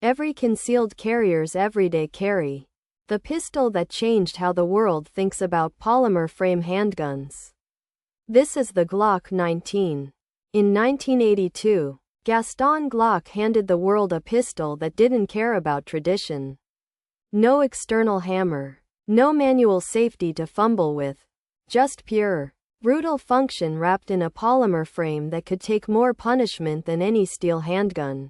every concealed carrier's everyday carry. The pistol that changed how the world thinks about polymer frame handguns. This is the Glock 19. In 1982, Gaston Glock handed the world a pistol that didn't care about tradition. No external hammer, no manual safety to fumble with, just pure, brutal function wrapped in a polymer frame that could take more punishment than any steel handgun.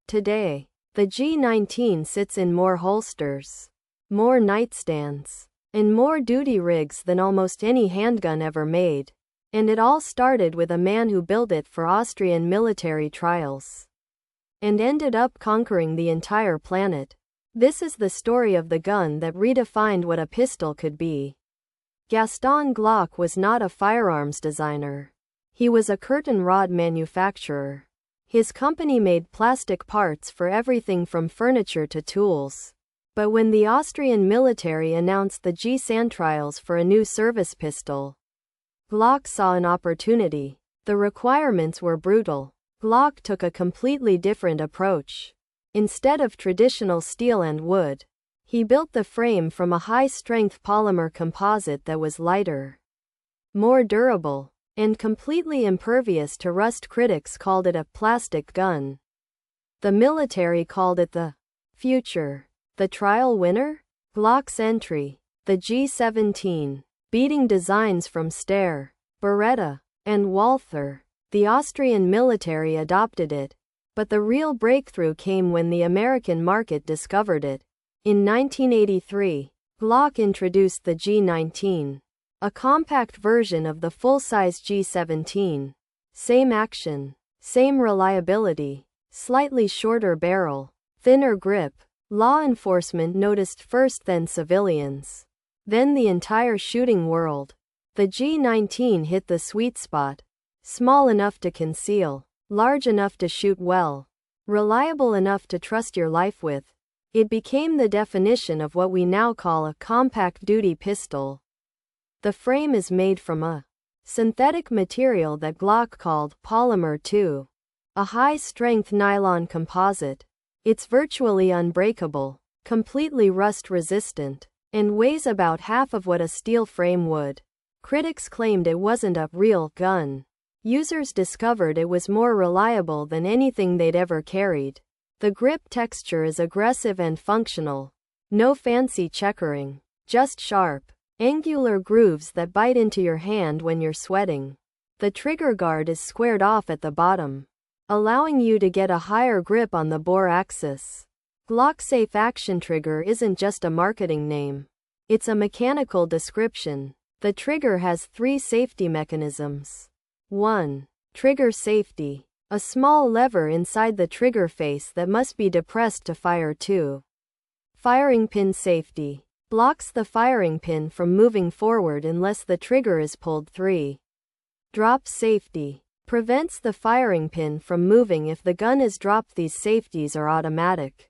Today, the G19 sits in more holsters, more nightstands, and more duty rigs than almost any handgun ever made. And it all started with a man who built it for Austrian military trials. And ended up conquering the entire planet. This is the story of the gun that redefined what a pistol could be. Gaston Glock was not a firearms designer. He was a curtain rod manufacturer. His company made plastic parts for everything from furniture to tools. But when the Austrian military announced the G-SAN trials for a new service pistol, Glock saw an opportunity. The requirements were brutal. Glock took a completely different approach. Instead of traditional steel and wood, he built the frame from a high-strength polymer composite that was lighter, more durable, and completely impervious to rust. Critics called it a plastic gun. The military called it the future. The trial winner? Glock's entry, the G17, beating designs from Steyr, Beretta, and Walther. The Austrian military adopted it, but the real breakthrough came when the American market discovered it. In 1983, Glock introduced the G19, a compact version of the full-size G17. Same action, same reliability, slightly shorter barrel, thinner grip. Law enforcement noticed first, then civilians, then the entire shooting world. The G19 hit the sweet spot. Small enough to conceal, large enough to shoot well, reliable enough to trust your life with. It became the definition of what we now call a compact duty pistol. The frame is made from a synthetic material that Glock called polymer 2, a high-strength nylon composite. It's virtually unbreakable, completely rust-resistant, and weighs about half of what a steel frame would. Critics claimed it wasn't a real gun. Users discovered it was more reliable than anything they'd ever carried. The grip texture is aggressive and functional. No fancy checkering, just sharp, angular grooves that bite into your hand when you're sweating. The trigger guard is squared off at the bottom, allowing you to get a higher grip on the bore axis. Glock Safe Action Trigger isn't just a marketing name. It's a mechanical description. The trigger has 3 safety mechanisms. 1. Trigger safety. A small lever inside the trigger face that must be depressed to fire. 2. Firing pin safety. Blocks the firing pin from moving forward unless the trigger is pulled. 3. Drop safety. Prevents the firing pin from moving if the gun is dropped. These safeties are automatic.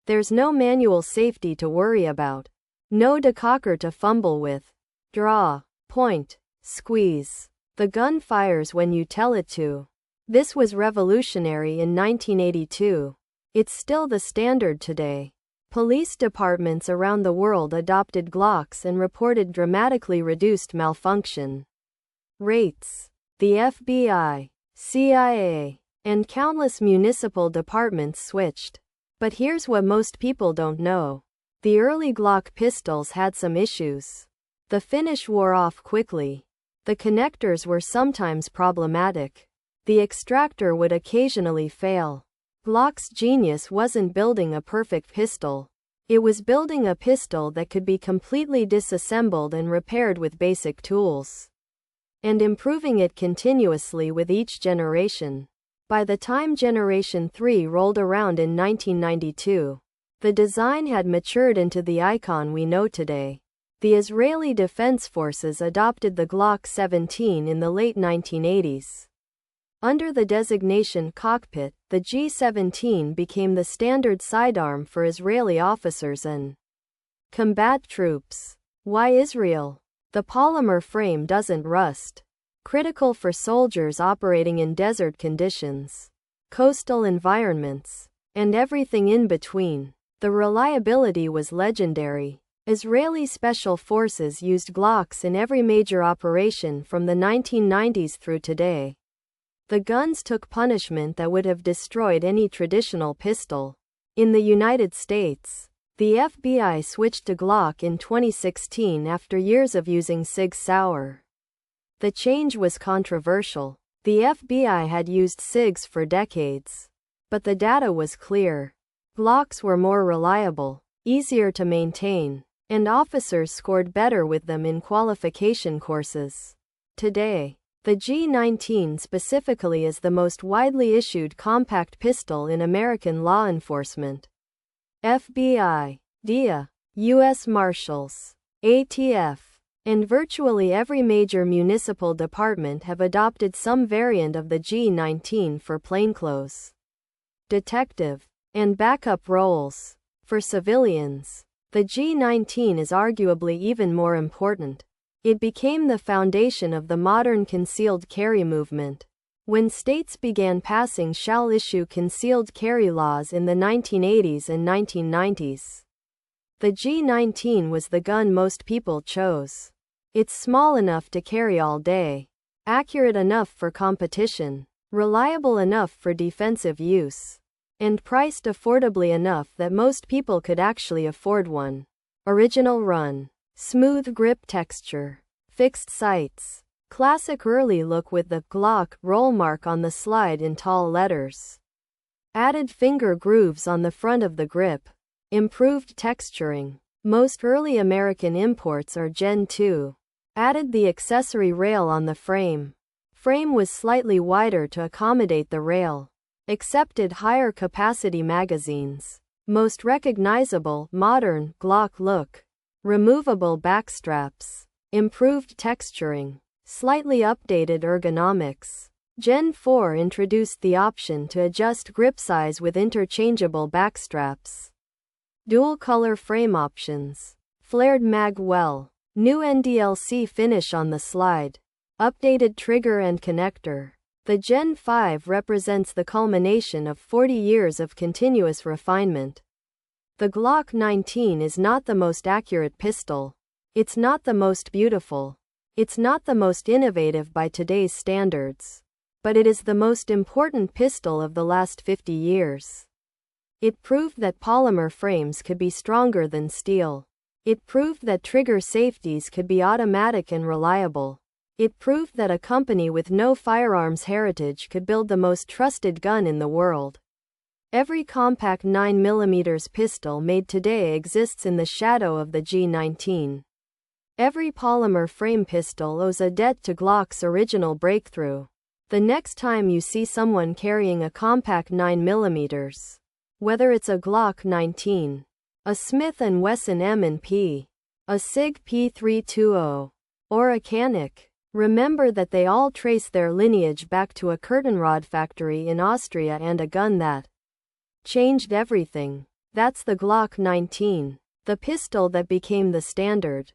There's no manual safety to worry about. No decocker to fumble with. Draw, point, squeeze. The gun fires when you tell it to. This was revolutionary in 1982. It's still the standard today. Police departments around the world adopted Glocks and reported dramatically reduced malfunction rates. The FBI, CIA, and countless municipal departments switched. But here's what most people don't know. The early Glock pistols had some issues. The finish wore off quickly. The connectors were sometimes problematic. The extractor would occasionally fail. Glock's genius wasn't building a perfect pistol. It was building a pistol that could be completely disassembled and repaired with basic tools, and improving it continuously with each generation. By the time Generation 3 rolled around in 1992, the design had matured into the icon we know today. The Israeli Defense Forces adopted the Glock 17 in the late 1980s. Under the designation cockpit, the G17 became the standard sidearm for Israeli officers and combat troops. Why Israel? The polymer frame doesn't rust. Critical for soldiers operating in desert conditions, coastal environments, and everything in between. The reliability was legendary. Israeli special forces used Glocks in every major operation from the 1990s through today. The guns took punishment that would have destroyed any traditional pistol. In the United States, the FBI switched to Glock in 2016 after years of using Sig Sauer. The change was controversial. The FBI had used SIGs for decades. But the data was clear. Glocks were more reliable, easier to maintain, and officers scored better with them in qualification courses. Today, the G19 specifically is the most widely issued compact pistol in American law enforcement. FBI, DEA, U.S. Marshals, ATF, and virtually every major municipal department have adopted some variant of the G19 for plainclothes, detective, and backup roles. For civilians, the G19 is arguably even more important. It became the foundation of the modern concealed carry movement. When states began passing shall-issue concealed carry laws in the 1980s and 1990s, the G19 was the gun most people chose. It's small enough to carry all day, accurate enough for competition, reliable enough for defensive use, and priced affordably enough that most people could actually afford one. Original run, smooth grip texture, fixed sights, classic early look with the Glock roll mark on the slide in tall letters, added finger grooves on the front of the grip, improved texturing. Most early American imports are Gen 2. Added the accessory rail on the frame. Frame was slightly wider to accommodate the rail. Accepted higher capacity magazines. Most recognizable, modern, Glock look. Removable backstraps. Improved texturing. Slightly updated ergonomics. Gen 4 introduced the option to adjust grip size with interchangeable backstraps. Dual color frame options. Flared mag well. New NDLC finish on the slide. Updated trigger and connector. The Gen 5 represents the culmination of 40 years of continuous refinement. The Glock 19 is not the most accurate pistol. It's not the most beautiful. It's not the most innovative by today's standards. But it is the most important pistol of the last 50 years. It proved that polymer frames could be stronger than steel. It proved that trigger safeties could be automatic and reliable. It proved that a company with no firearms heritage could build the most trusted gun in the world. Every compact 9mm pistol made today exists in the shadow of the G19. Every polymer frame pistol owes a debt to Glock's original breakthrough. The next time you see someone carrying a compact 9mm, whether it's a Glock 19, a Smith & Wesson M&P, a SIG P320, or a Canik, remember that they all trace their lineage back to a curtainrod factory in Austria and a gun that changed everything. That's the Glock 19, the pistol that became the standard.